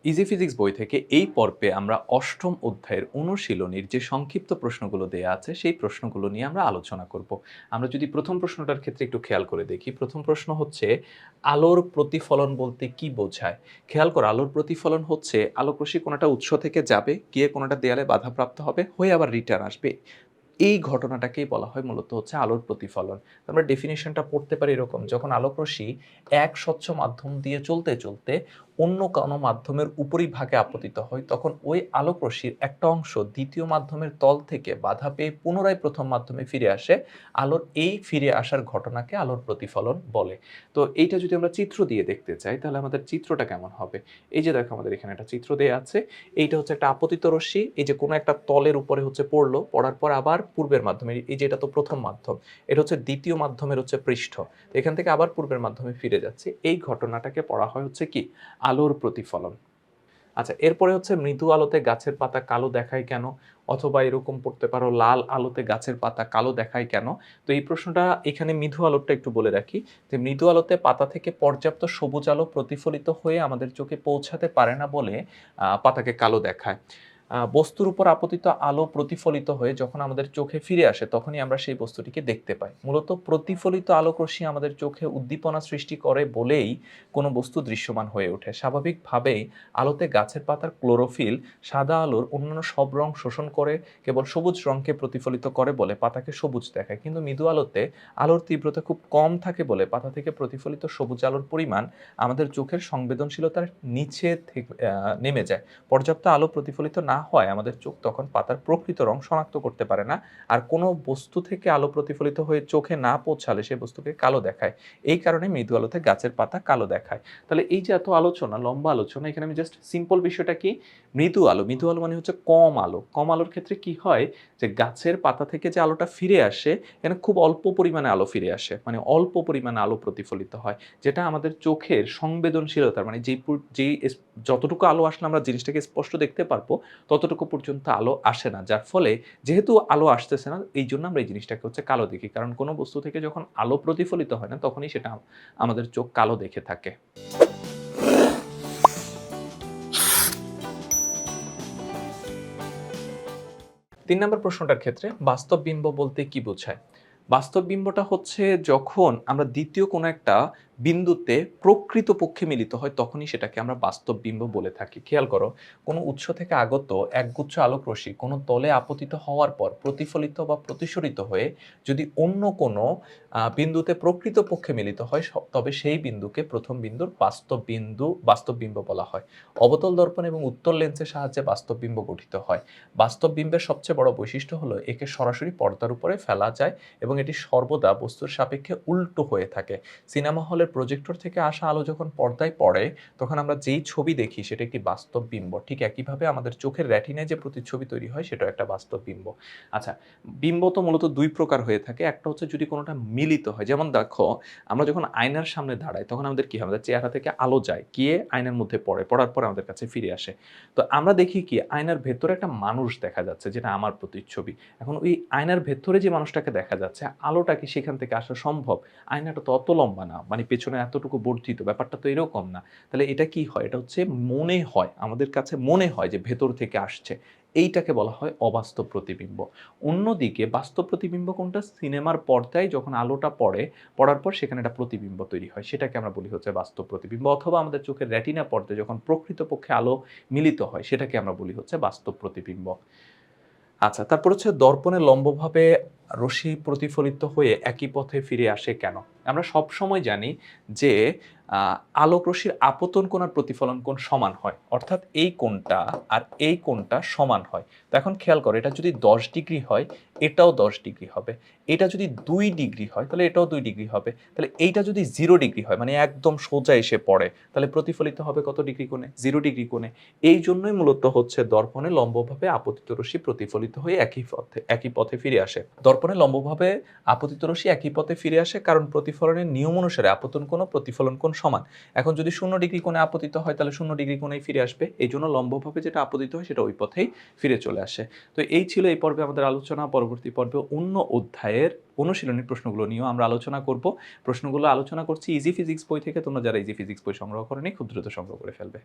Easy physics বই থেকে এই পর্বে আমরা অষ্টম অধ্যায়ের অনুশীলনীর যে সংক্ষিপ্ত প্রশ্নগুলো দেয়া আছে সেই প্রশ্নগুলো নিয়ে আমরা আলোচনা করব। আমরা যদি প্রথম প্রশ্নটার ক্ষেত্রে একটু খেয়াল করে দেখি, প্রথম প্রশ্ন হচ্ছে আলোর প্রতিফলন বলতে কি বোঝায়? খেয়াল করো, আলোর প্রতিফলন হচ্ছে আলোকরশ্মি কোনোটা উৎস থেকে যাবে, গিয়ে কোনোটা দেয়ালে বাধাপ্রাপ্ত হবে, হয়ে আবার রিটার্ন আসবে। এই ঘটনাটাকেই বলা হয় মূলত হচ্ছে আলোর প্রতিফলন। আমরা ডেফিনিশনটা পড়তে পারি এরকম: যখন আলোকরশ্মি এক স্বচ্ছ মাধ্যম দিয়ে চলতে, চলতে অন্য কোনো মাধ্যমের উপরিভাগে আপতিত হয়, তখন ওই আলোকরশ্মির একটা অংশ দ্বিতীয় মাধ্যমের তল থেকে বাধা পেয়ে পুনরায় প্রথম মাধ্যমে ফিরে আসে। আলোর এই ফিরে আসার ঘটনাকে আলোর প্রতিফলন বলে। তো এইটা যদি আমরা চিত্র দিয়ে দেখতে চাই, তাহলে আমাদের চিত্রটা কেমন হবে? এই যে দেখো, আমাদের এখানে একটা চিত্র দেয়া আছে। এইটা হচ্ছে একটা আপতিত রশ্মি, এই যে কোনো একটা তলের উপরে হচ্ছে পড়লো, পড়ার পর আবার পূর্বের মাধ্যমে, এই যে এটা তো প্রথম মাধ্যম, এটা হচ্ছে দ্বিতীয় মাধ্যমের হচ্ছে পৃষ্ঠ, এখান থেকে আবার পূর্বের মাধ্যমে ফিরে যাচ্ছে। এই ঘটনাটাকে পড়া হয় হচ্ছে কি? আলোর প্রতিফলন। আচ্ছা, এরপরে হচ্ছে মৃদু আলোতে গাছের পাতা কালো দেখায় কেন? অথবা এরকম পড়তে পারো, লাল আলোতে গাছের পাতা কালো দেখায় কেন? তো এই প্রশ্নটা এখানে মৃদু আলোটা একটু বলে রাখি, যে মৃদু আলোতে পাতা থেকে পর্যাপ্ত সবুজ আলো প্রতিফলিত হয়ে আমাদের চোখে পৌঁছাতে পারে না বলে পাতাকে কালো দেখায়। বস্তুর উপর আপতিত আলো প্রতিফলিত হয়ে যখন আমাদের চোখে ফিরে আসে, তখনই আমরা সেই বস্তুটিকে দেখতে পাই। মূলত প্রতিফলিত আলোকরশ্মি আমাদের চোখে উদ্দীপনা সৃষ্টি করে বলেই কোনো বস্তু দৃশ্যমান হয়ে ওঠে। স্বাভাবিকভাবেই আলোতে গাছের পাতার ক্লোরোফিল সাদা আলোর অন্যান্য সব রং শোষণ করে কেবল সবুজ রঙকে প্রতিফলিত করে বলে পাতাকে সবুজ দেখায়। কিন্তু মৃদু আলোতে আলোর তীব্রতা খুব কম থাকে বলে পাতা থেকে প্রতিফলিত সবুজ আলোর পরিমাণ আমাদের চোখের সংবেদনশীলতার নিচে নেমে যায়। পর্যাপ্ত আলো প্রতিফলিত না হয় আমাদের চোখ তখন পাতার প্রকৃত রং শনাক্ত করতে পারে না। আর কোনো বস্তু থেকে আলো প্রতিফলিত হয়ে চোখে না পৌঁছালে সে বস্তুকে কালো দেখায়। এই কারণে মৃদু আলোতে গাছের পাতা কালো দেখায়। তাহলে এই যে এত আলোচনা, লম্বা আলোচনা, এখানে আমি জাস্ট সিম্পল বিষয়টা কি, মৃদু আলো, মৃদু আলো মানে হচ্ছে কম আলো। কম আলোর ক্ষেত্রে কি হয়, যে গাছের পাতা থেকে যে আলোটা ফিরে আসে, এখানে খুব অল্প পরিমাণে আলো ফিরে আসে, মানে অল্প পরিমাণে আলো প্রতিফলিত হয়, যেটা আমাদের চোখের সংবেদনশীলতার, মানে যেই যতটুকু আলো আসলে আমরা জিনিসটাকে স্পষ্ট দেখতে পারবো, ততটুকু পর্যন্ত আলো আসে না। যার ফলে যেহেতু আলো আসতেছে না, এই জন্য আমরা এই জিনিসটাকে হচ্ছে কালো দেখি। কারণ কোনো বস্তু থেকে যখন আলো প্রতিফলিত হয় না, তখনই সেটা আমাদের চোখ কালো দেখে থাকে। ৩ নম্বর প্রশ্নটার ক্ষেত্রে বাস্তব বিম্ব বলতে কি বোঝায়? বাস্তব বিম্বটা হচ্ছে যখন আমরা দ্বিতীয় কোনো একটা বিন্দুতে প্রকৃতপক্ষে মিলিত হয়, তখনই সেটাকে আমরা বাস্তব বিম্ব বলে থাকি। খেয়াল করো, কোনো উৎস থেকে আগত একগুচ্ছ আলোকরশ্মি কোনো তলে আপতিত হওয়ার পর প্রতিফলিত বা প্রতিসরিত হয়ে যদি অন্য কোনো বিন্দুতে প্রকৃতপক্ষে মিলিত হয়, তবে সেই বিন্দুকে প্রথম বিন্দুর বাস্তব বিম্ব বলা হয়। অবতল দর্পণ এবং উত্তল লেন্সের সাহায্যে বাস্তব বিম্ব গঠিত হয়। বাস্তব বিম্বের সবচেয়ে বড় বৈশিষ্ট্য হলো একে সরাসরি পর্দার উপরে ফেলা যায় এবং এটি সর্বদা বস্তুর সাপেক্ষে উল্টো হয়ে থাকে। সিনেমা হলের প্রজেক্টর থেকে আসা আলো যখন পর্দায় পড়ে, তখন আমরা যেই ছবি দেখি সেটা একটি বাস্তব বিম্ব। ঠিক একইভাবে আমাদের চোখের রেটিনায় যে প্রতিচ্ছবি তৈরি হয়, সেটাও একটা বাস্তব বিম্ব। আচ্ছা, বিম্ব তো মূলত দুই প্রকার হয়ে থাকে। একটা হচ্ছে যদি কোনোটা মিলিত হয়, যেমন দেখো, আমরা যখন আয়নার সামনে দাঁড়াই, তখন আমাদের কি হয়, আমাদের চেহারা থেকে আলো যায়, গিয়ে আয়নার মধ্যে পড়ে, পড়ার পর আমাদের কাছে ফিরে আসে। তো আমরা দেখি কি, আয়নার ভেতরে একটা মানুষ দেখা যাচ্ছে, যেটা আমার প্রতিচ্ছবি। এখন ওই আয়নার ভেতরে যে মানুষটাকে দেখা যাচ্ছে, আলোটা কি সেখান থেকে আসা সম্ভব? আয়নাটা তো অত লম্বা না, মানে পেছনে এতটুকু বর্ধিত, ব্যাপারটা তো এরকম না। তাহলে এটা কি হয়? এটা হচ্ছে মনে হয়, আমাদের কাছে মনে হয় যে ভেতর থেকে আসছে। এইটাকে বলা হয় অবাস্তব প্রতিবিম্ব। অন্যদিকে বাস্তব প্রতিবিম্ব কোনটা? সিনেমার পর্দায় যখন আলোটা পড়ে, পড়ার পর সেখানে একটা প্রতিবিম্ব তৈরি হয়, সেটাকে আমরা বলি হচ্ছে বাস্তব প্রতিবিম্ব। অথবা আমাদের চোখের রেটিনা পর্দায় যখন প্রকৃতপক্ষে আলো মিলিত হয়, সেটাকে আমরা বলি হচ্ছে বাস্তব প্রতিবিম্ব। আচ্ছা, তারপর হচ্ছে দর্পণে লম্বভাবে রশ্মি প্রতিফলিত হয়ে একই পথে ফিরে আসে কেন? আমরা সবসময় জানি যে আ আলোক রশ্মির আপতন কোণ আর প্রতিফলন কোণ সমান হয়। অর্থাৎ এই কোণটা আর এই কোণটা সমান হয়। তো এখন খেয়াল করো, এটা যদি ১০ ডিগ্রি হয়, এটাও ১০ ডিগ্রি হবে। এটা যদি ২ ডিগ্রি হয়, তাহলে এটাও ২ ডিগ্রি হবে। তাহলে এইটা যদি 0 ডিগ্রি হয়, মানে একদম সোজা এসে পড়ে, তাহলে প্রতিফলিত হবে কত ডিগ্রি কোণে? 0 ডিগ্রি কোণে। এই জন্যই মূলত হচ্ছে দর্পণে লম্বভাবে আপতিত রশ্মি প্রতিফলিত হয়ে একই পথে ফিরে আসে। দর্পণে লম্বভাবে আপতিত রশ্মি একই পথে ফিরে আসে কারণ প্রতিফলনের নিয়ম অনুসারে আপতন কোণ ও প্রতিফলন কোণ সমান। এখন যদি 0 ডিগ্রি কোণে আপতিত হয়, তাহলে 0 ডিগ্রি কোণেই ফিরে আসবে। এই জন্য লম্বভাবে যেটা আপতিত হয়, সেটা ওই পথেই ফিরে চলে আসে। তো এই ছিল এই পর্বে আমাদের আলোচনা। পরবর্তী পর্বে অন্য অধ্যায়ের অনুশীলনী প্রশ্নগুলো নিয়েও আমরা আলোচনা করব। প্রশ্নগুলো আলোচনা করছি ইজি ফিজিক্স বই থেকে। তোমরা যারা ইজি ফিজিক্স বই সংগ্রহ করোনি, খুব দ্রুত সংগ্রহ করে ফেলবে।